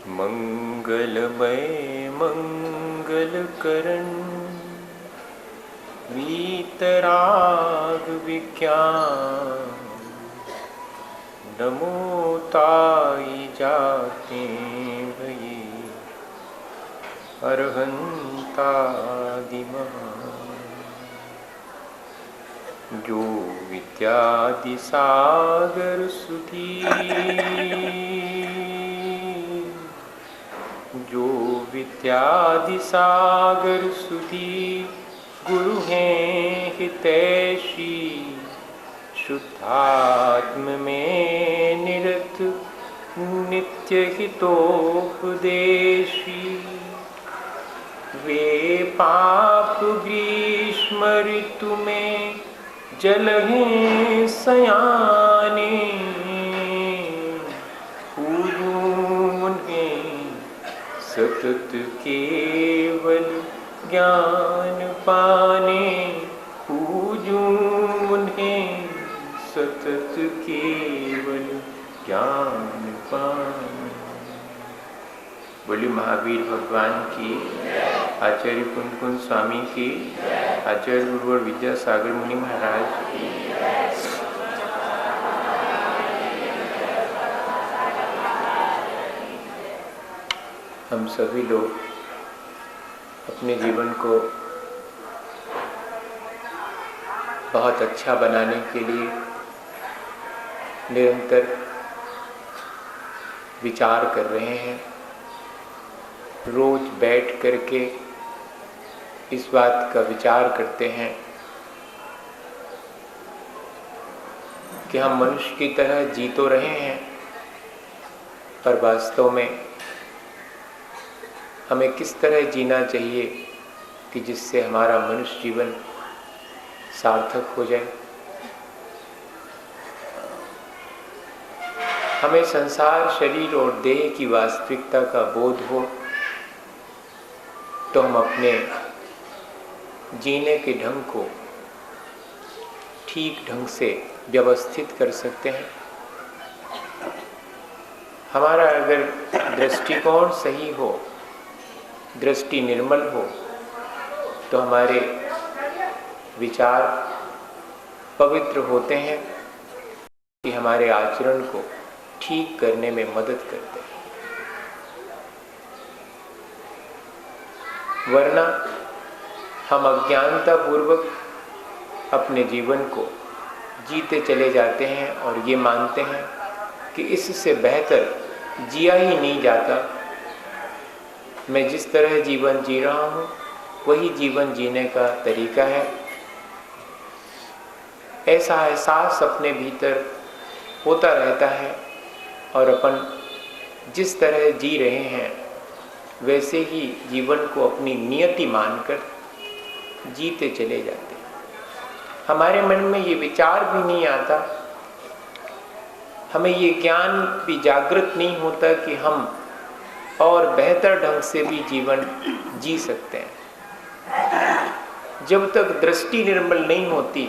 मंगलमय मंगलकरण वीतराग विज्ञान नमो ताई जाते भये अरहंतादिमहा जो विद्यादि सागर सुधी जो विद्यादि सागर सुधी गुरु हैं हितैषी शुद्धात्म में निरत नित्य हितोपदेशी वे पाप ग्रीष्म ऋतु में जलहें सयाने सतत केवल ज्ञान पाने पूजूं उन्हें सतत केवल ज्ञान पाने। बोली महावीर भगवान की, आचार्य कुंद स्वामी की, आचार्य गुरुवर विद्यासागर मुनि महाराज की। हम सभी लोग अपने जीवन को बहुत अच्छा बनाने के लिए निरंतर विचार कर रहे हैं। रोज बैठ करके इस बात का विचार करते हैं कि हम मनुष्य की तरह जी तो रहे हैं, पर वास्तव में हमें किस तरह जीना चाहिए कि जिससे हमारा मनुष्य जीवन सार्थक हो जाए। हमें संसार, शरीर और देह की वास्तविकता का बोध हो तो हम अपने जीने के ढंग को ठीक ढंग से व्यवस्थित कर सकते हैं। हमारा अगर दृष्टिकोण सही हो, दृष्टि निर्मल हो, तो हमारे विचार पवित्र होते हैं कि हमारे आचरण को ठीक करने में मदद करते हैं। वरना हम अज्ञानता पूर्वक अपने जीवन को जीते चले जाते हैं और ये मानते हैं कि इससे बेहतर जिया ही नहीं जाता। मैं जिस तरह जीवन जी रहा हूँ वही जीवन जीने का तरीका है। ऐसा एहसास अपने भीतर होता रहता है और अपन जिस तरह जी रहे हैं वैसे ही जीवन को अपनी नियति मानकर जीते चले जाते हैं। हमारे मन में ये विचार भी नहीं आता, हमें ये ज्ञान भी जागृत नहीं होता कि हम और बेहतर ढंग से भी जीवन जी सकते हैं। जब तक दृष्टि निर्मल नहीं होती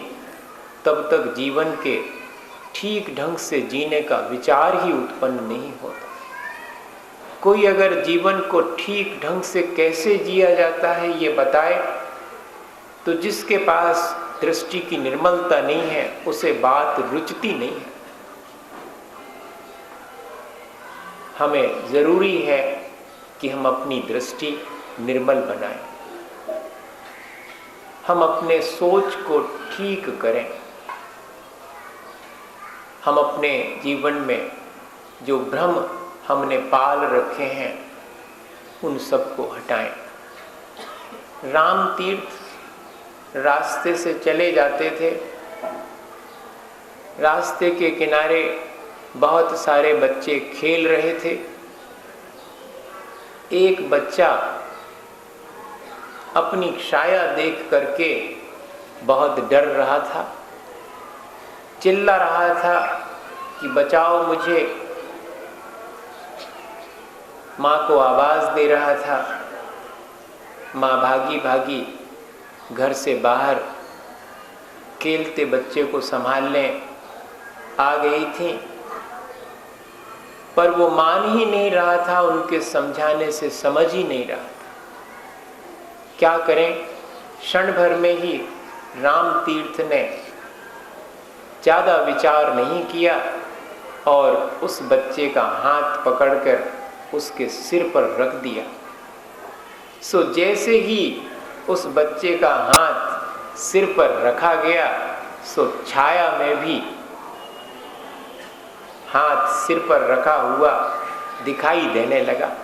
तब तक जीवन के ठीक ढंग से जीने का विचार ही उत्पन्न नहीं होता। कोई अगर जीवन को ठीक ढंग से कैसे जिया जाता है ये बताए तो जिसके पास दृष्टि की निर्मलता नहीं है उसे बात रुचती नहीं है। हमें जरूरी है कि हम अपनी दृष्टि निर्मल बनाएं, हम अपने सोच को ठीक करें, हम अपने जीवन में जो भ्रम हमने पाल रखे हैं उन सबको हटाएं। राम तीर्थ रास्ते से चले जाते थे, रास्ते के किनारे बहुत सारे बच्चे खेल रहे थे। एक बच्चा अपनी छाया देख करके बहुत डर रहा था, चिल्ला रहा था कि बचाओ मुझे, माँ को आवाज दे रहा था। माँ भागी भागी घर से बाहर खेलते बच्चे को संभालने आ गई थी। पर वो मान ही नहीं रहा था, उनके समझाने से समझ ही नहीं रहा था। क्या करें, क्षण भर में ही राम तीर्थ ने ज़्यादा विचार नहीं किया और उस बच्चे का हाथ पकड़कर उसके सिर पर रख दिया। सो जैसे ही उस बच्चे का हाथ सिर पर रखा गया, सो छाया में भी हाथ सिर पर रखा हुआ दिखाई देने लगा।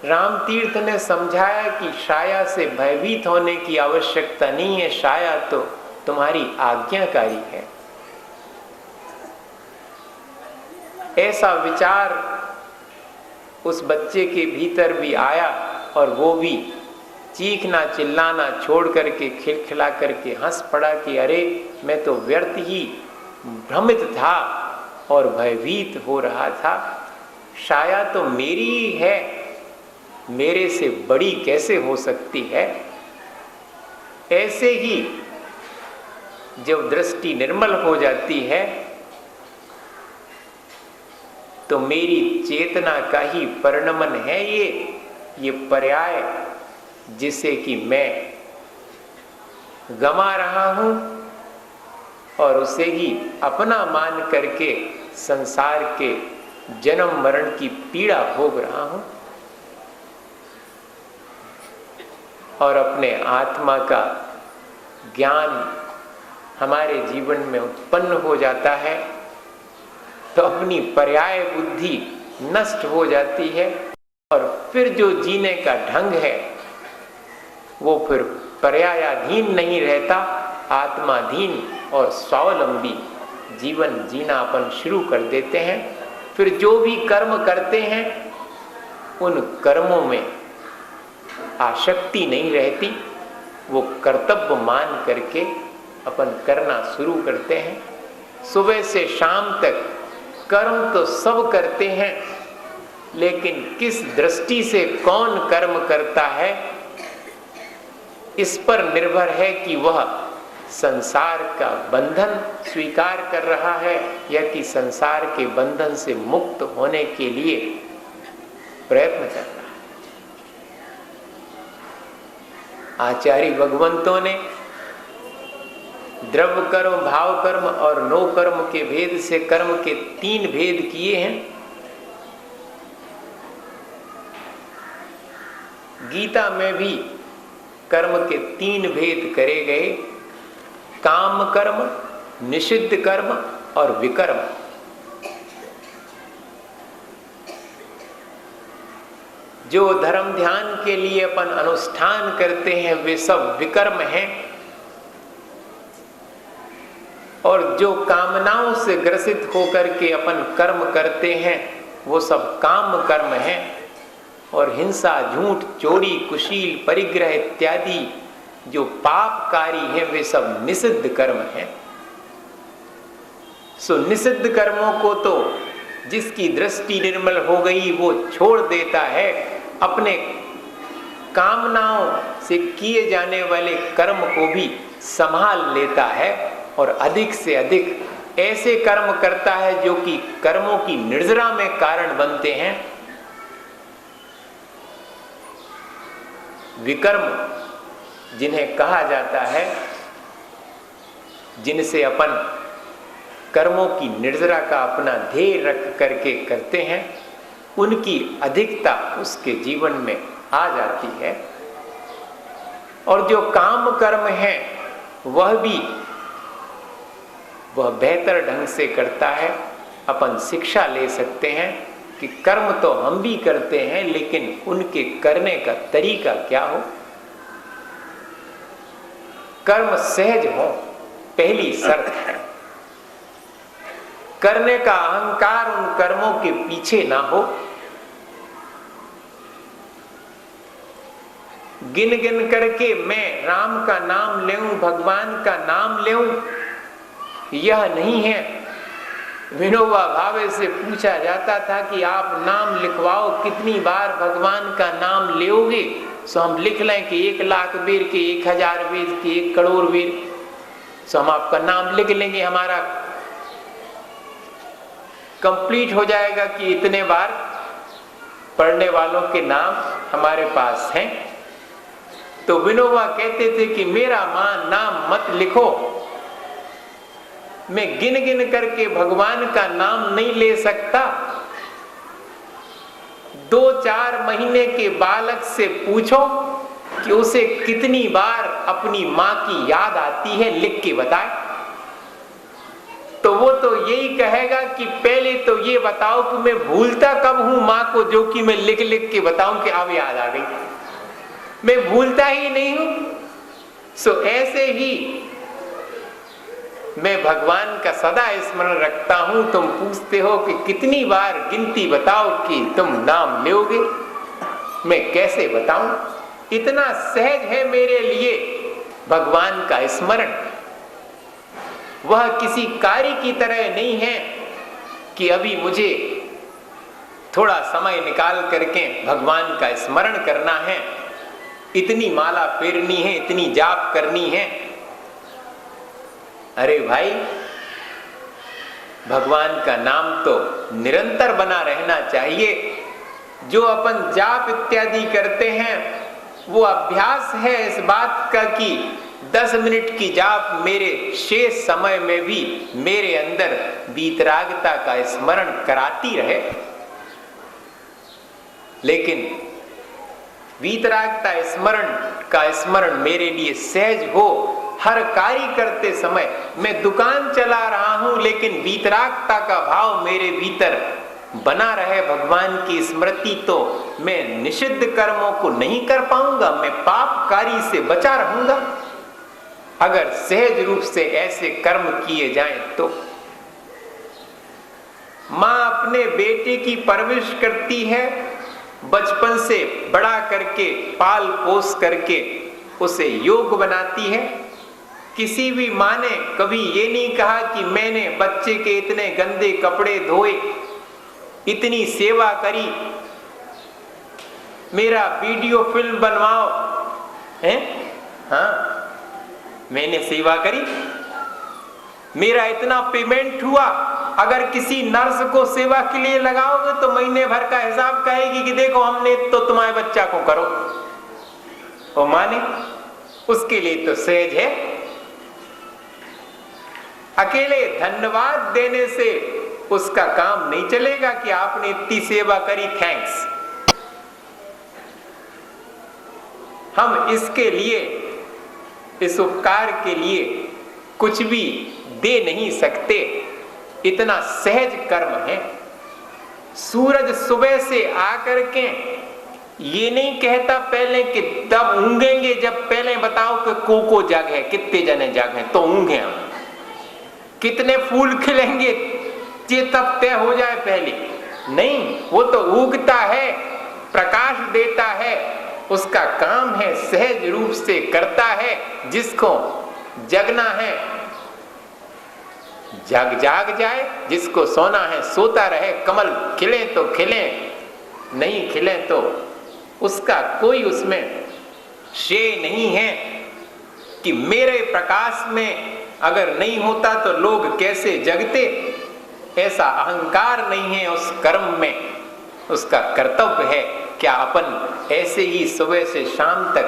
राम तीर्थ ने समझाया कि छाया से भयभीत होने की आवश्यकता नहीं है, छाया तो तुम्हारी आज्ञाकारी है। ऐसा विचार उस बच्चे के भीतर भी आया और वो भी चीखना चिल्लाना छोड़ करके खिलखिला करके हंस पड़ा कि अरे मैं तो व्यर्थ ही भ्रमित था और भयभीत हो रहा था, छाया तो मेरी ही है, मेरे से बड़ी कैसे हो सकती है। ऐसे ही जब दृष्टि निर्मल हो जाती है तो मेरी चेतना का ही परिणमन है ये पर्याय जिसे कि मैं गंवा रहा हूं और उसे ही अपना मान करके संसार के जन्म मरण की पीड़ा भोग रहा हूं और अपने आत्मा का ज्ञान हमारे जीवन में उत्पन्न हो जाता है तो अपनी पर्याय बुद्धि नष्ट हो जाती है और फिर जो जीने का ढंग है वो फिर पर्यायाधीन नहीं रहता, आत्माधीन और स्वावलंबी जीवन जीना अपन शुरू कर देते हैं। फिर जो भी कर्म करते हैं उन कर्मों में आसक्ति नहीं रहती, वो कर्तव्य मान करके अपन करना शुरू करते हैं। सुबह से शाम तक कर्म तो सब करते हैं, लेकिन किस दृष्टि से कौन कर्म करता है इस पर निर्भर है कि वह संसार का बंधन स्वीकार कर रहा है या कि संसार के बंधन से मुक्त होने के लिए प्रयत्न कर रहा है। आचार्य भगवंतों ने द्रव्य कर्म, भाव कर्म और नो कर्म के भेद से कर्म के 3 भेद किए हैं। गीता में भी कर्म के 3 भेद करे गए, काम कर्म, निषिद्ध कर्म और विकर्म। जो धर्म ध्यान के लिए अपन अनुष्ठान करते हैं वे सब विकर्म हैं और जो कामनाओं से ग्रसित होकर के अपन कर्म करते हैं वो सब काम कर्म हैं और हिंसा, झूठ, चोरी, कुशील, परिग्रह इत्यादि जो पापकारी हैं वे सब निषिद्ध कर्म हैं। सो निषिद्ध कर्मों को तो जिसकी दृष्टि निर्मल हो गई वो छोड़ देता है, अपने कामनाओं से किए जाने वाले कर्म को भी संभाल लेता है और अधिक से अधिक ऐसे कर्म करता है जो कि कर्मों की निर्जरा में कारण बनते हैं। विकर्म जिन्हें कहा जाता है, जिनसे अपन कर्मों की निर्जरा का अपना ध्येय रख करके करते हैं, उनकी अधिकता उसके जीवन में आ जाती है। और जो काम कर्म है वह बेहतर ढंग से करता है। अपन शिक्षा ले सकते हैं कि कर्म तो हम भी करते हैं, लेकिन उनके करने का तरीका क्या हो। कर्म सहज हो, पहली शर्त है। करने का अहंकार उन कर्मों के पीछे ना हो। गिन गिन करके मैं राम का नाम लेऊं, भगवान का नाम लेऊं, यह नहीं है। विनोबा भावे से पूछा जाता था कि आप नाम लिखवाओ, कितनी बार भगवान का नाम लेओगे? सो हम लिख लें कि 1,00,000 बेर के, 1,000 बेर के, 1 करोड़ बेर, सो हम आपका नाम लिख लेंगे। हमारा कंप्लीट हो जाएगा कि इतने बार पढ़ने वालों के नाम हमारे पास हैं। तो विनोबा कहते थे कि मेरा मां नाम मत लिखो, मैं गिन गिन करके भगवान का नाम नहीं ले सकता। 2-4 महीने के बालक से पूछो कि उसे कितनी बार अपनी मां की याद आती है, लिख के बताए। तो वो तो यही कहेगा कि पहले तो ये बताओ कि मैं भूलता कब हूं मां को, जो कि मैं लिख लिख के बताऊं कि अब याद आ गई। मैं भूलता ही नहीं हूं। सो ऐसे ही मैं भगवान का सदा स्मरण रखता हूं। तुम पूछते हो कि कितनी बार गिनती बताओ कि तुम नाम लोगे, मैं कैसे बताऊं। इतना सहज है मेरे लिए भगवान का स्मरण। वह किसी कार्य की तरह नहीं है कि अभी मुझे थोड़ा समय निकाल करके भगवान का स्मरण करना है, इतनी माला फेरनी है, इतनी जाप करनी है। अरे भाई, भगवान का नाम तो निरंतर बना रहना चाहिए। जो अपन जाप इत्यादि करते हैं वो अभ्यास है इस बात का कि 10 मिनट की जाप मेरे शेष समय में भी मेरे अंदर वीतरागता का स्मरण कराती रहे। लेकिन वीतरागता स्मरण मेरे लिए सहज हो। हर कार्य करते समय मैं दुकान चला रहा हूं, लेकिन वीतरागता का भाव मेरे भीतर बना रहे, भगवान की स्मृति, तो मैं निषिद्ध कर्मों को नहीं कर पाऊंगा, मैं पाप कार्य से बचा रहूंगा। अगर सहज रूप से ऐसे कर्म किए जाएं तो मां अपने बेटे की परवरिश करती है, बचपन से बड़ा करके पाल पोस करके उसे योग्य बनाती है। किसी भी मां ने कभी ये नहीं कहा कि मैंने बच्चे के इतने गंदे कपड़े धोए, इतनी सेवा करी, मेरा वीडियो फिल्म बनवाओ, हैं? हाँ, मैंने सेवा करी, मेरा इतना पेमेंट हुआ। अगर किसी नर्स को सेवा के लिए लगाओगे तो महीने भर का हिसाब कहेगी कि देखो हमने तो तुम्हारे बच्चा को करो। वो माने उसके लिए तो सहज है। अकेले धन्यवाद देने से उसका काम नहीं चलेगा कि आपने इतनी सेवा करी, थैंक्स। हम इसके लिए, इस उपकार के लिए कुछ भी दे नहीं सकते, इतना सहज कर्म है। सूरज सुबह से आकर के ये नहीं कहता पहले कि तब ऊँगेंगे, जब पहले बताओ कि को जग है, कितने जने जग हैं तो ऊँगे हम, कितने फूल खिलेंगे ये तब तय हो जाए पहले। नहीं, वो तो उगता है, प्रकाश देता है, उसका काम है, सहज रूप से करता है। जिसको जगना है जाग जाए, जिसको सोना है सोता रहे। कमल खिले तो खिले, नहीं खिले तो उसका कोई उसमें श्रेय नहीं है कि मेरे प्रकाश में अगर नहीं होता तो लोग कैसे जगते। ऐसा अहंकार नहीं है उस कर्म में, उसका कर्तव्य है। क्या अपन ऐसे ही सुबह से शाम तक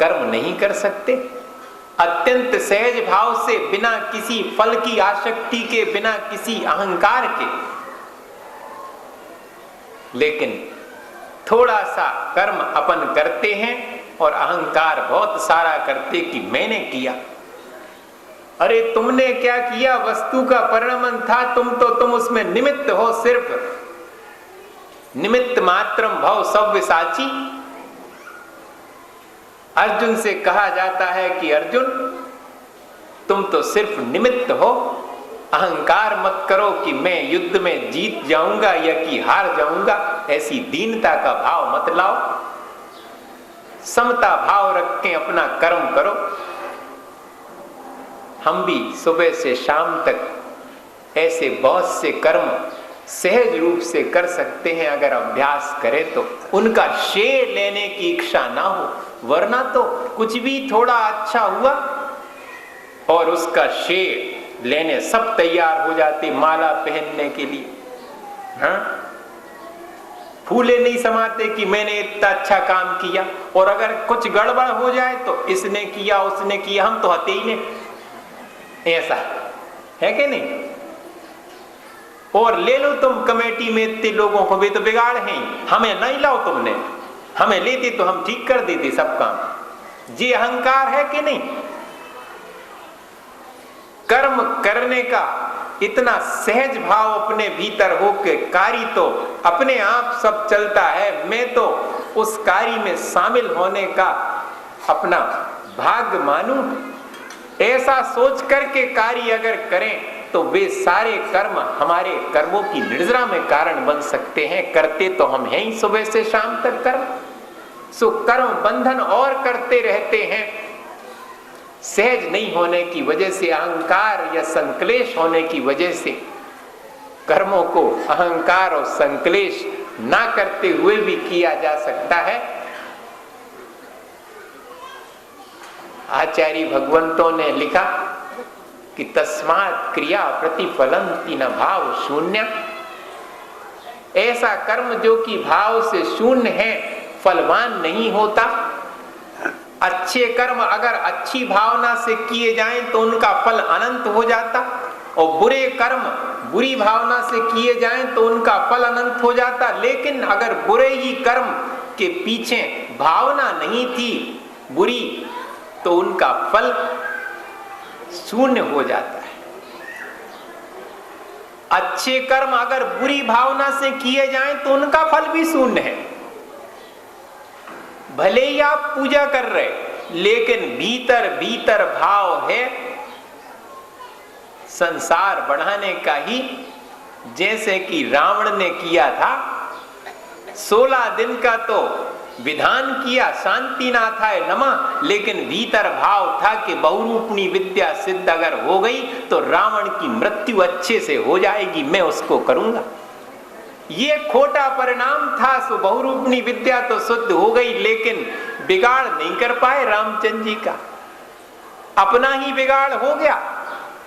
कर्म नहीं कर सकते? अत्यंत सहज भाव से, बिना किसी फल की आसक्ति के, बिना किसी अहंकार के। लेकिन थोड़ा सा कर्म अपन करते हैं और अहंकार बहुत सारा करते कि मैंने किया। अरे तुमने क्या किया? वस्तु का परिणमन था, तुम उसमें निमित्त हो, सिर्फ निमित्त मात्रम भव सव्यसाची। अर्जुन से कहा जाता है कि अर्जुन तुम तो सिर्फ निमित्त हो, अहंकार मत करो कि मैं युद्ध में जीत जाऊंगा या कि हार जाऊंगा। ऐसी दीनता का भाव मत लाओ, समता भाव रख के अपना कर्म करो। हम भी सुबह से शाम तक ऐसे बहुत से कर्म सहज रूप से कर सकते हैं अगर अभ्यास करें तो। उनका श्रेय लेने की इच्छा ना हो, वरना तो कुछ भी थोड़ा अच्छा हुआ और उसका श्रेय लेने सब तैयार हो जाते माला पहनने के लिए। हाँ? फूले नहीं समाते कि मैंने इतना अच्छा काम किया, और अगर कुछ गड़बड़ हो जाए तो इसने किया उसने किया, हम तो हते ही नहीं। ऐसा है कि नहीं? और ले लो तुम कमेटी में इतने लोगों को, भी तो बिगाड़ हैं, हमें नहीं लाओ तुमने, हमें लेते तो हम ठीक कर देते सब काम। ये अहंकार है कि नहीं? कर्म करने का इतना सहज भाव अपने भीतर हो के कार्य तो अपने आप सब चलता है, मैं तो उस कार्य में शामिल होने का अपना भाग्य मानूं, ऐसा सोच करके कार्य अगर करें तो वे सारे कर्म हमारे कर्मों की निर्जरा में कारण बन सकते हैं। करते तो हम हैं ही सुबह से शाम तक कर्म, सो कर्म बंधन और करते रहते हैं। सहज नहीं होने की वजह से, अहंकार या संक्लेश होने की वजह से कर्मों को अहंकार और संक्लेश ना करते हुए भी किया जा सकता है। आचार्य भगवंतों ने लिखा कि तस्मात् क्रिया प्रतिफलंति न भाव शून्य। ऐसा कर्म जो कि भाव से शून्य है, फलवान नहीं होता। अच्छे कर्म अगर अच्छी भावना से किए जाएं तो उनका फल अनंत हो जाता, और बुरे कर्म बुरी भावना से किए जाएं तो उनका फल अनंत हो जाता। लेकिन अगर बुरे ही कर्म के पीछे भावना नहीं थी बुरी, तो उनका फल शून्य हो जाता है। अच्छे कर्म अगर बुरी भावना से किए जाएं तो उनका फल भी शून्य है। भले ही आप पूजा कर रहे, लेकिन भीतर भीतर भाव है संसार बढ़ाने का ही। जैसे कि रावण ने किया था, 16 दिन का तो विधान किया शांति नाथाय नमः, लेकिन भीतर भाव था कि बहुरूपणी विद्या सिद्ध अगर हो गई तो रावण की मृत्यु अच्छे से हो जाएगी, मैं उसको करूंगा। ये खोटा परिणाम था। सो बहुरूपणी विद्या तो शुद्ध हो गई, लेकिन बिगाड़ नहीं कर पाए रामचंद्र जी का। अपना ही बिगाड़ हो गया,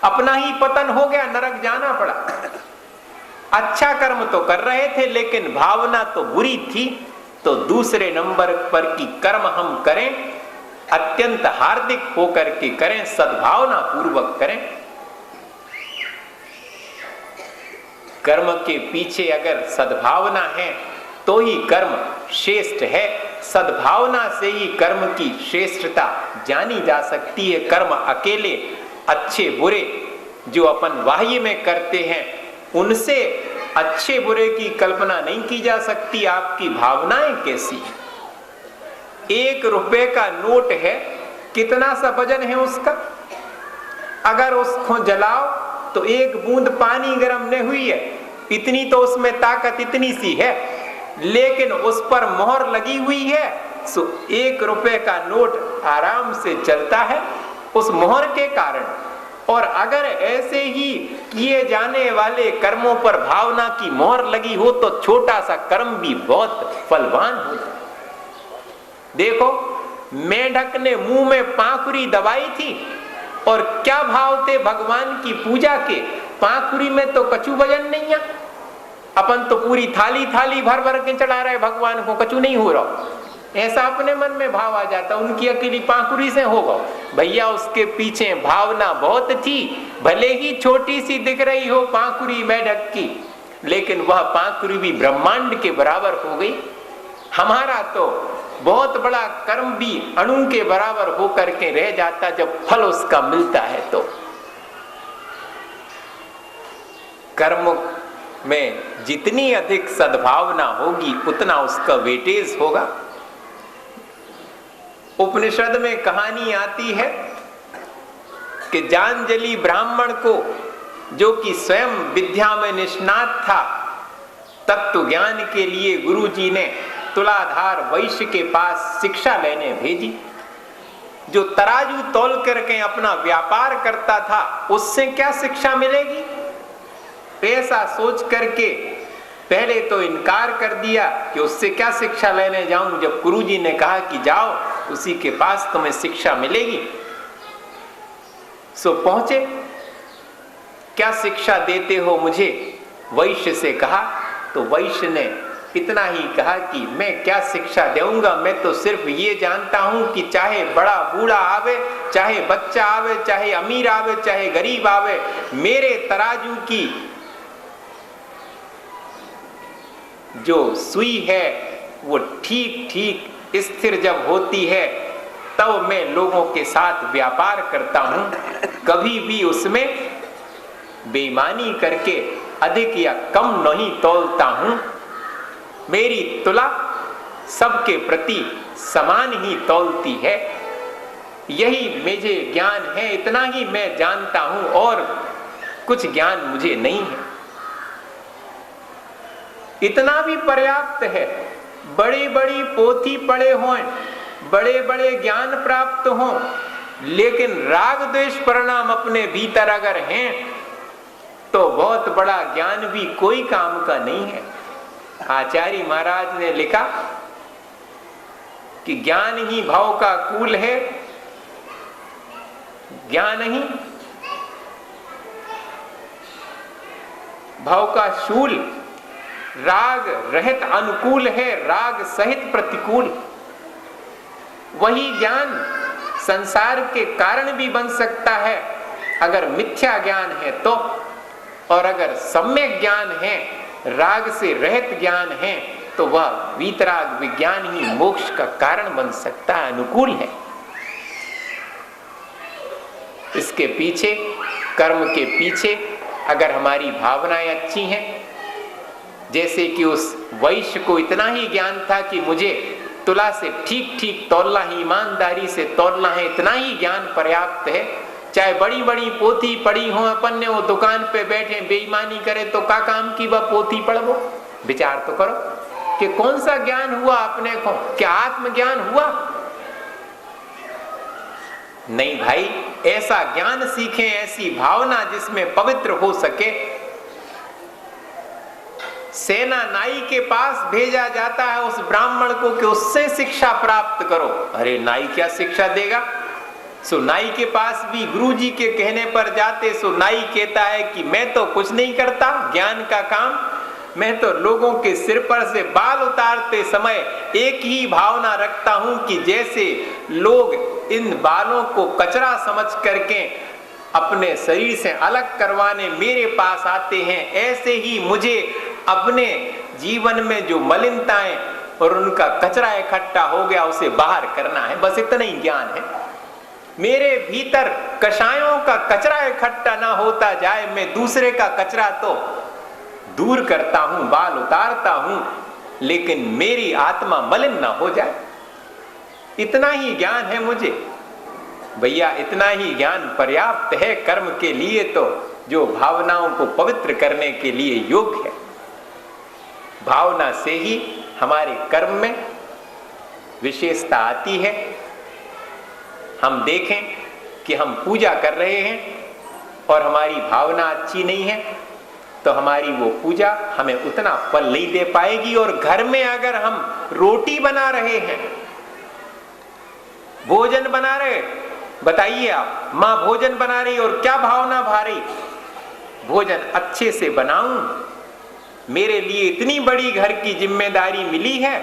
अपना ही पतन हो गया, नरक जाना पड़ा। अच्छा कर्म तो कर रहे थे, लेकिन भावना तो बुरी थी। तो दूसरे नंबर पर की कर्म हम करें, अत्यंत हार्दिक होकर के करें, सद्भावना पूर्वक करें। कर्म के पीछे अगर सद्भावना है तो ही कर्म श्रेष्ठ है। सद्भावना से ही कर्म की श्रेष्ठता जानी जा सकती है। कर्म अकेले अच्छे बुरे जो अपन बाह्य में करते हैं, उनसे अच्छे बुरे की कल्पना नहीं की जा सकती। आपकी भावनाएं कैसी हैं? 1 रुपए का नोट है, कितना सा वजन है उसका? अगर उसको जलाओ तो 1 बूंद पानी गर्म नहीं हुई है, इतनी तो उसमें ताकत इतनी सी है, लेकिन उस पर मोहर लगी हुई है। सो 1 रुपए का नोट आराम से चलता है उस मोहर के कारण। और अगर ऐसे ही किए जाने वाले कर्मों पर भावना की मोहर लगी हो तो छोटा सा कर्म भी बहुत फलवान होता है। देखो, मेंढक ने मुंह में पाखुरी दबाई थी, और क्या भाव थे भगवान की पूजा के। पाखुरी में तो कछु वजन नहीं है, अपन तो पूरी थाली थाली भर भर के चढ़ा रहे भगवान को, कछु नहीं हो रहा। ऐसा अपने मन में भाव आ जाता, उनकी अकेली पाखुरी से होगा। भैया उसके पीछे भावना बहुत थी। भले ही छोटी सी दिख रही हो पाखुरी मेंढक की, लेकिन वह पाखुरी भी ब्रह्मांड के बराबर हो गई। हमारा तो बहुत बड़ा कर्म भी अणु के बराबर होकर के रह जाता जब फल उसका मिलता है। तो कर्म में जितनी अधिक सद्भावना होगी उतना उसका वेटेज होगा। उपनिषद में कहानी आती है कि जांजलि ब्राह्मण को, जो कि स्वयं विद्या में निष्णात था, तत्व ज्ञान के लिए गुरुजी ने तुलाधार वैश्य के पास शिक्षा लेने भेजी। जो तराजू तौल करके अपना व्यापार करता था, उससे क्या शिक्षा मिलेगी? ऐसा सोच करके पहले तो इनकार कर दिया कि उससे क्या शिक्षा लेने जाऊं। जब गुरुजी ने कहा कि जाओ उसी के पास तुम्हें शिक्षा मिलेगी, सो पहुंचे। क्या शिक्षा देते हो मुझे? वैश्य से कहा तो वैश्य ने इतना ही कहा कि मैं क्या शिक्षा दूंगा, मैं तो सिर्फ ये जानता हूं कि चाहे बड़ा बूढ़ा आवे, चाहे बच्चा आवे, चाहे अमीर आवे, चाहे गरीब आवे, मेरे तराजू की जो सुई है वो ठीक ठीक स्थिर जब होती है तब मैं लोगों के साथ व्यापार करता हूं, कभी भी उसमें बेईमानी करके अधिक या कम नहीं तौलता हूं। मेरी तुला सबके प्रति समान ही तौलती है। यही मुझे ज्ञान है, इतना ही मैं जानता हूं और कुछ ज्ञान मुझे नहीं है। इतना भी पर्याप्त है। बड़ी बड़ी पोथी पढ़े हों, बड़े बड़े ज्ञान प्राप्त हों, लेकिन राग द्वेष परिणाम अपने भीतर अगर हैं तो बहुत बड़ा ज्ञान भी कोई काम का नहीं है। आचार्य महाराज ने लिखा कि ज्ञान ही भाव का कूल है, ज्ञान ही भाव का शूल, राग रहित अनुकूल है, राग सहित प्रतिकूल। वही ज्ञान संसार के कारण भी बन सकता है अगर मिथ्या ज्ञान है तो, और अगर सम्यक ज्ञान है, राग से रहित ज्ञान है, तो वह वीतराग विज्ञान ही मोक्ष का कारण बन सकता है, अनुकूल है। इसके पीछे, कर्म के पीछे अगर हमारी भावनाएं अच्छी हैं, जैसे कि उस वैश्य को इतना ही ज्ञान था कि मुझे तुला से ठीक ठीक तौलना ही, ईमानदारी से तौलना है, इतना ही ज्ञान पर्याप्त है। चाहे बड़ी बड़ी पोथी पढ़ी हो, अपन ने वो दुकान पे बैठे बेईमानी करे तो का काम की वह पोथी पढ़ो। विचार तो करो कि कौन सा ज्ञान हुआ अपने को, क्या आत्मज्ञान हुआ? नहीं भाई, ऐसा ज्ञान सीखें, ऐसी भावना जिसमें पवित्र हो सके। सेना नाई के पास भेजा जाता है उस ब्राह्मण को कि उससे शिक्षा प्राप्त करो। अरे नाई क्या शिक्षा देगा? सो नाई के पास भी गुरुजी के कहने पर जाते, सो नाई कहता है कि मैं तो कुछ नहीं करता ज्ञान का काम, मैं तो लोगों के सिर पर से बाल उतारते समय एक ही भावना रखता हूं कि जैसे लोग इन बालों को कचरा समझ करके अपने शरीर से अलग करवाने मेरे पास आते हैं, ऐसे ही मुझे अपने जीवन में जो मलिनताएं और उनका कचरा इकट्ठा हो गया उसे बाहर करना है। बस इतना ही ज्ञान है। मेरे भीतर कषायों का कचरा इकट्ठा ना होता जाए, मैं दूसरे का कचरा तो दूर करता हूं, बाल उतारता हूं, लेकिन मेरी आत्मा मलिन ना हो जाए, इतना ही ज्ञान है मुझे। भैया इतना ही ज्ञान पर्याप्त है कर्म के लिए, तो जो भावनाओं को पवित्र करने के लिए योग्य है। भावना से ही हमारे कर्म में विशेषता आती है। हम देखें कि हम पूजा कर रहे हैं और हमारी भावना अच्छी नहीं है तो हमारी वो पूजा हमें उतना फल नहीं दे पाएगी। और घर में अगर हम रोटी बना रहे हैं, भोजन बना रहे, बताइए आप, माँ भोजन बना रही और क्या भावना भा रही? भोजन अच्छे से बनाऊं, मेरे लिए इतनी बड़ी घर की जिम्मेदारी मिली है,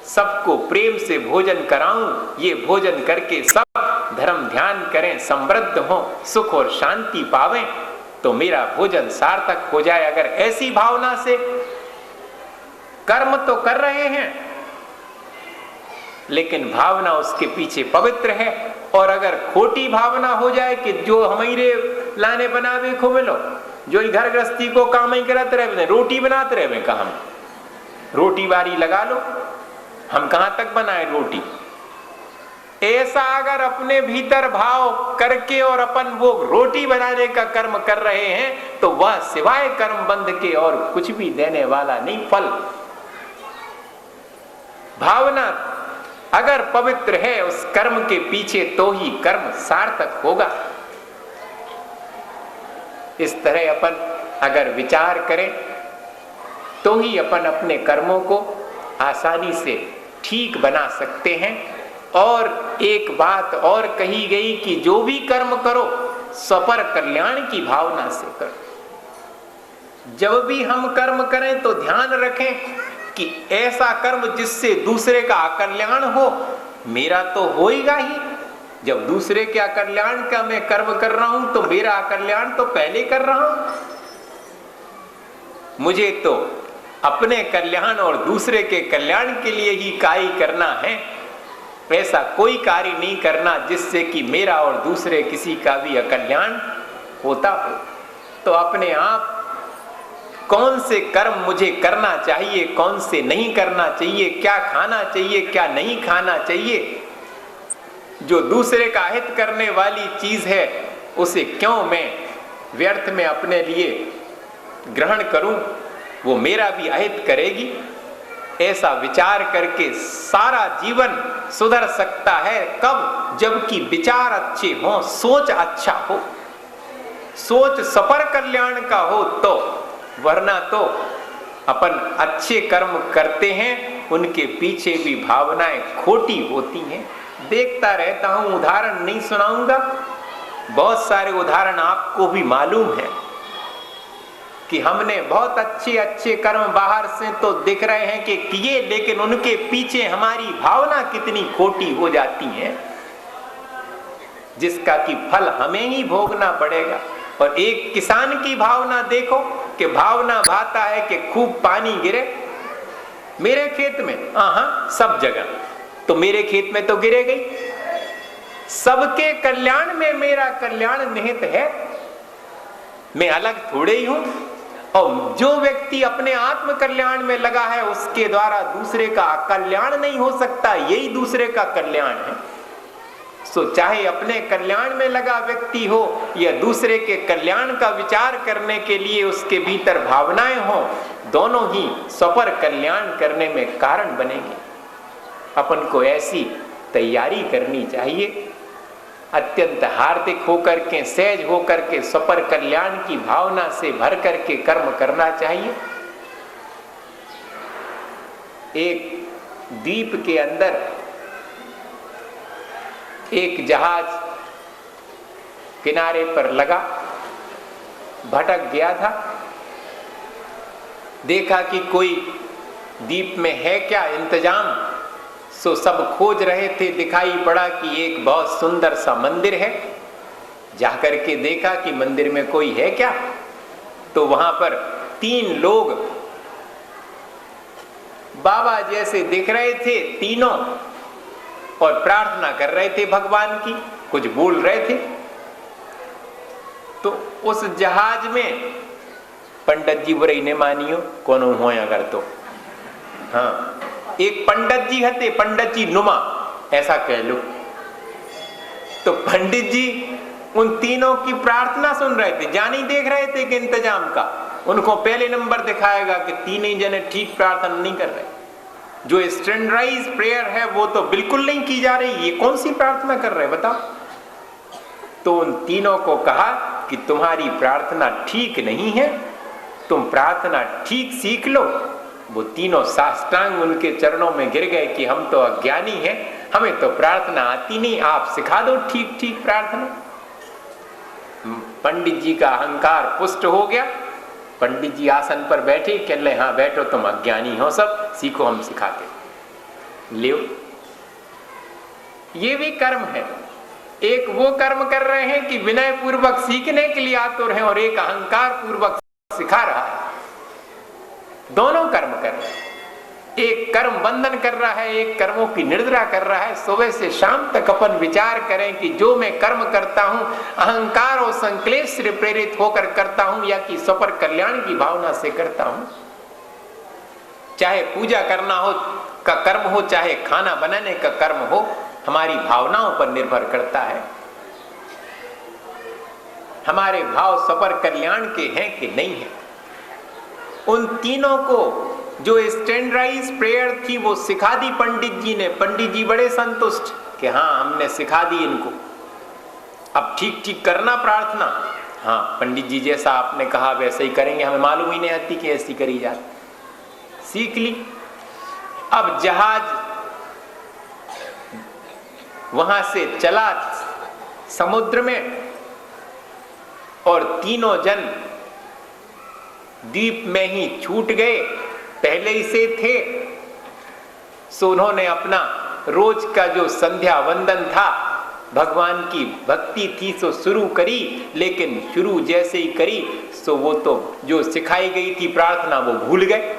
सबको प्रेम से भोजन कराऊं, ये भोजन करके सब धर्म ध्यान करें, समृद्ध हो, सुख और शांति पावें, तो मेरा भोजन सार्थक हो जाए। अगर ऐसी भावना से कर्म तो कर रहे हैं लेकिन भावना उसके पीछे पवित्र है, और अगर खोटी भावना हो जाए कि जो हमारे लाने बनावे खो मिलो, जो घर गृहस्थी को काम ही कराते रहे, रोटी बनाते रहे, कहा रोटी बारी लगा लो, हम कहां तक बनाए रोटी? ऐसा अगर अपने भीतर भाव करके और अपन वो रोटी बनाने का कर्म कर रहे हैं तो वह सिवाय कर्म बंध के और कुछ भी देने वाला नहीं फल। भावना अगर पवित्र है उस कर्म के पीछे तो ही कर्म सार्थक होगा। इस तरह अपन अगर विचार करें तो ही अपन अपने कर्मों को आसानी से ठीक बना सकते हैं। और एक बात और कही गई कि जो भी कर्म करो स्वपर कल्याण की भावना से करो। जब भी हम कर्म करें तो ध्यान रखें कि ऐसा कर्म जिससे दूसरे का अकल्याण हो, मेरा तो होएगा ही। जब दूसरे के अकल्याण का मैं कर्म कर रहा हूं तो मेरा अकल्याण तो पहले कर रहा हूं। मुझे तो अपने कल्याण और दूसरे के कल्याण के लिए ही कार्य करना है। ऐसा कोई कार्य नहीं करना जिससे कि मेरा और दूसरे किसी का भी अकल्याण होता हो। तो अपने आप कौन से कर्म मुझे करना चाहिए, कौन से नहीं करना चाहिए, क्या खाना चाहिए, क्या नहीं खाना चाहिए, जो दूसरे का हित करने वाली चीज है उसे क्यों मैं व्यर्थ में अपने लिए ग्रहण करूं, वो मेरा भी अहित करेगी। ऐसा विचार करके सारा जीवन सुधर सकता है। कब? जबकि विचार अच्छे हों, सोच अच्छा हो, सोच सपर कल्याण का हो तो। वरना तो अपन अच्छे कर्म करते हैं, उनके पीछे भी भावनाएं खोटी होती हैं। देखता रहता हूं, उदाहरण नहीं सुनाऊंगा, बहुत सारे उदाहरण आपको भी मालूम है कि हमने बहुत अच्छे अच्छे कर्म बाहर से तो दिख रहे हैं कि किए, लेकिन उनके पीछे हमारी भावना कितनी खोटी हो जाती है, जिसका कि फल हमें ही भोगना पड़ेगा। और एक किसान की भावना देखो कि भावना भाता है कि खूब पानी गिरे मेरे खेत में, सब जगह, तो मेरे खेत में तो गिरे गई। सबके कल्याण में मेरा कल्याण निहित है, मैं अलग थोड़े ही हूं। और जो व्यक्ति अपने आत्म कल्याण में लगा है उसके द्वारा दूसरे का कल्याण नहीं हो सकता, यही दूसरे का कल्याण है। सो चाहे अपने कल्याण में लगा व्यक्ति हो या दूसरे के कल्याण का विचार करने के लिए उसके भीतर भावनाएं हो, दोनों ही सपर कल्याण करने में कारण बनेंगे। अपन को ऐसी तैयारी करनी चाहिए, अत्यंत हार्दिक होकर के, सहज होकर के, सपर कल्याण की भावना से भर करके कर्म करना चाहिए। एक द्वीप के अंदर एक जहाज किनारे पर लगा, भटक गया था। देखा कि कोई द्वीप में है क्या इंतजाम, सो सब खोज रहे थे। दिखाई पड़ा कि एक बहुत सुंदर सा मंदिर है। जाकर के देखा कि मंदिर में कोई है क्या, तो वहां पर 3 लोग बाबा जैसे दिख रहे थे, तीनों, और प्रार्थना कर रहे थे भगवान की, कुछ बोल रहे थे। तो उस जहाज में पंडित जी बुरे ने मानियो कौन हो अगर तो, हाँ, एक पंडित जी हते, पंडित जी नुमा ऐसा कह लो। तो पंडित जी उन तीनों की प्रार्थना सुन रहे थे, जानी देख रहे थे कि इंतजाम का उनको पहले नंबर दिखाएगा कि तीन ही जने ठीक प्रार्थना नहीं कर रहे। जो स्टैंडर्डाइज प्रेयर है वो तो बिल्कुल नहीं की जा रही, ये कौन सी प्रार्थना कर रहे बताओ। तो उन तीनों को कहा कि तुम्हारी प्रार्थना ठीक नहीं है, तुम प्रार्थना ठीक सीख लो। वो तीनों साष्टांग उनके चरणों में गिर गए कि हम तो अज्ञानी हैं, हमें तो प्रार्थना आती नहीं, आप सिखा दो ठीक ठीक प्रार्थना। पंडित जी का अहंकार पुष्ट हो गया। पंडित जी आसन पर बैठे, कह ले हाँ बैठो, तुम अज्ञानी हो, सब सीखो, हम सिखाते। ले ये भी कर्म है। एक वो कर्म कर रहे हैं कि विनय पूर्वक सीखने के लिए आतुर हैं, और एक अहंकार पूर्वक सिखा रहा है। दोनों कर्म कर रहे हैं। एक कर्म बंधन कर रहा है, एक कर्मों की निर्द्रा कर रहा है। सुबह से शाम तक अपन विचार करें कि जो मैं कर्म करता हूं अहंकार और संक्लेश से प्रेरित होकर करता हूं या कि सपर कल्याण की भावना से करता हूं। चाहे पूजा करना हो का कर्म हो, चाहे खाना बनाने का कर्म हो, हमारी भावनाओं पर निर्भर करता है। हमारे भाव सपर कल्याण के हैं कि नहीं है। उन तीनों को जो स्टैंडर्डाइज प्रेयर थी वो सिखा दी पंडित जी ने। पंडित जी बड़े संतुष्ट कि हाँ हमने सिखा दी इनको, अब ठीक ठीक करना प्रार्थना। हाँ पंडित जी जैसा आपने कहा वैसे ही करेंगे, हमें मालूम ही नहीं आती कि ऐसी करी जाती। सीख ली। अब जहाज वहां से चला समुद्र में, और तीनों जन द्वीप में ही छूट गए, पहले ही से थे। सो उन्होंने अपना रोज का जो संध्या वंदन था, भगवान की भक्ति थी, सो शुरू करी। लेकिन शुरू जैसे ही करी सो वो तो जो सिखाई गई थी प्रार्थना वो भूल गए।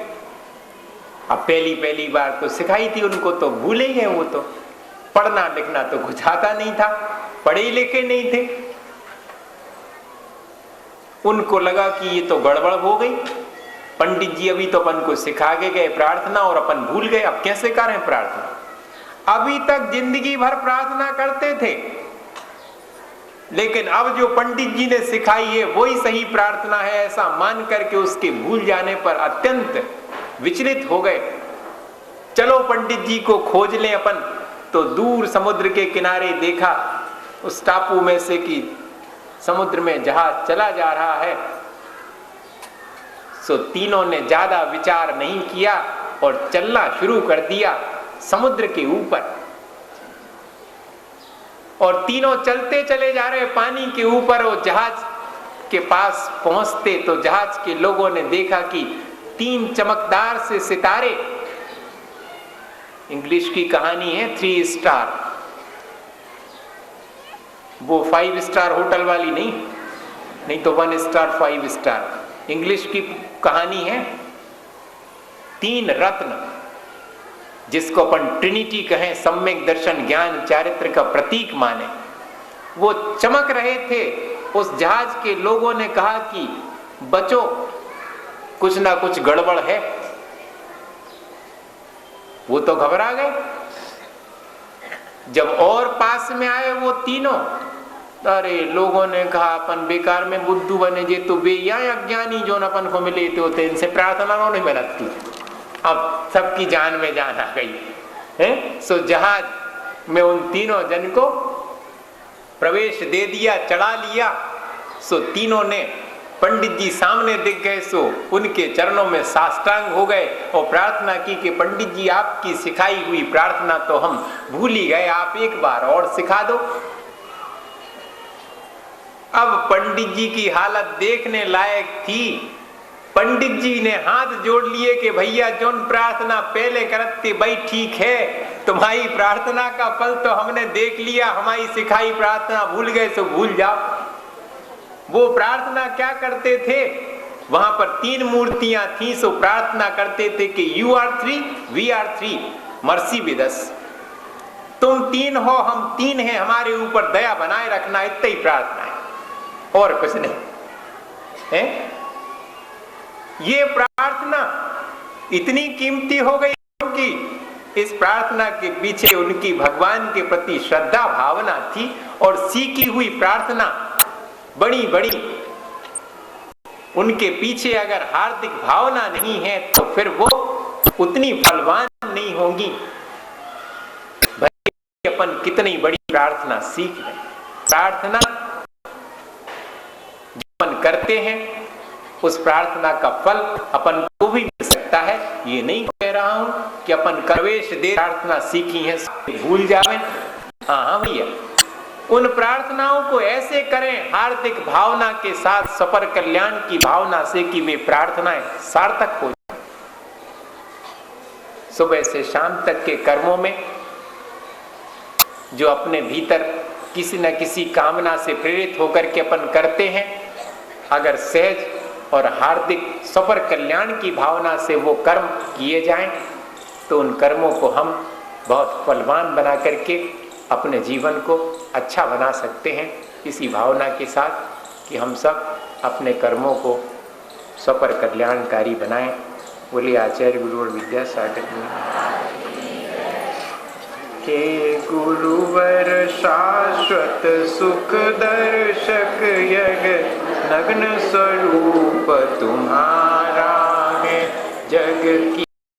अब पहली बार तो सिखाई थी उनको तो भूले गए। वो तो पढ़ना लिखना तो कुछ आता नहीं था, पढ़े लिखे नहीं थे। उनको लगा कि ये तो गड़बड़ हो गई, पंडित जी अभी तो अपन को सिखा के गए प्रार्थना और अपन भूल गए, अब कैसे करें प्रार्थना। अभी तक जिंदगी भर प्रार्थना करते थे, लेकिन अब जो पंडित जी ने सिखाई है वही सही प्रार्थना है ऐसा मान करके उसके भूल जाने पर अत्यंत विचलित हो गए। चलो पंडित जी को खोज लें अपन। तो दूर समुद्र के किनारे देखा उस टापू में से कि समुद्र में जहाज चला जा रहा है। सो तीनों ने ज्यादा विचार नहीं किया और चलना शुरू कर दिया समुद्र के ऊपर। और तीनों चलते चले जा रहे पानी के ऊपर। और जहाज के पास पहुंचते तो जहाज के लोगों ने देखा कि 3 चमकदार से सितारे, इंग्लिश की कहानी है 3 स्टार, वो 5 स्टार होटल वाली नहीं तो 1 स्टार 5 स्टार। इंग्लिश की कहानी है 3 रत्न, जिसको अपन ट्रिनिटी कहें, सम्यक दर्शन ज्ञान चारित्र का प्रतीक माने। वो चमक रहे थे। उस जहाज के लोगों ने कहा कि बचो, कुछ ना कुछ गड़बड़ है। वो तो घबरा गए। जब और पास में आए वो तीनों, अरे लोगों ने कहा अपन बेकार में बुद्धू बने जे, तो बेया अज्ञानी जो अपन को मिले थे होते, इनसे प्रार्थना नहीं बनती। अब सबकी जान में जान आ गई है। सो जहाज में उन तीनों जन को प्रवेश दे दिया, चढ़ा लिया। सो तीनों ने पंडित जी सामने दिख गए, सो उनके चरणों में साष्टांग हो गए और प्रार्थना की कि पंडित जी आपकी सिखाई हुई प्रार्थना तो हम भूल ही गए, आप एक बार और सिखा दो। अब पंडित जी की हालत देखने लायक थी। पंडित जी ने हाथ जोड़ लिए कि भैया जोन प्रार्थना पहले करते भाई ठीक है, तुम्हारी प्रार्थना का फल तो हमने देख लिया, हमारी सिखाई प्रार्थना भूल गए सो भूल जाओ। वो प्रार्थना क्या करते थे, वहां पर 3 मूर्तियां थी, सो प्रार्थना करते थे कि you are 3 we are 3 mercy with us. तुम 3 हो, हम 3 हैं, हमारे ऊपर दया बनाए रखना, इतना ही प्रार्थना है और कुछ नहीं है। ये प्रार्थना इतनी कीमती हो गई कि इस प्रार्थना के पीछे उनकी भगवान के प्रति श्रद्धा भावना थी। और सीखी हुई प्रार्थना बड़ी बड़ी, उनके पीछे अगर हार्दिक भावना नहीं है तो फिर वो उतनी फलवान नहीं होंगी। भाई अपन कितनी बड़ी प्रार्थना सीख लें, प्रार्थना जो अपन करते हैं उस प्रार्थना का फल अपन को भी मिल सकता है। ये नहीं कह रहा हूं कि अपन प्रवेश दे प्रार्थना सीखी है भूल जावे। हाँ भैया, उन प्रार्थनाओं को ऐसे करें हार्दिक भावना के साथ, सफर कल्याण की भावना से, कि वे प्रार्थनाएं सार्थक हो जाए। सुबह से शाम तक के कर्मों में जो अपने भीतर किसी न किसी कामना से प्रेरित होकर के अपन करते हैं, अगर सहज और हार्दिक सफर कल्याण की भावना से वो कर्म किए जाएं तो उन कर्मों को हम बहुत फलवान बना करके अपने जीवन को अच्छा बना सकते हैं। इसी भावना के साथ कि हम सब अपने कर्मों को सफर कल्याणकारी बनाएं। बोलिए आचार्य गुरु और विद्यासागर के गुरुवर शाश्वत सुख दर्शक यज्ञ नग्न स्वरूप तुम्हारा है। जग की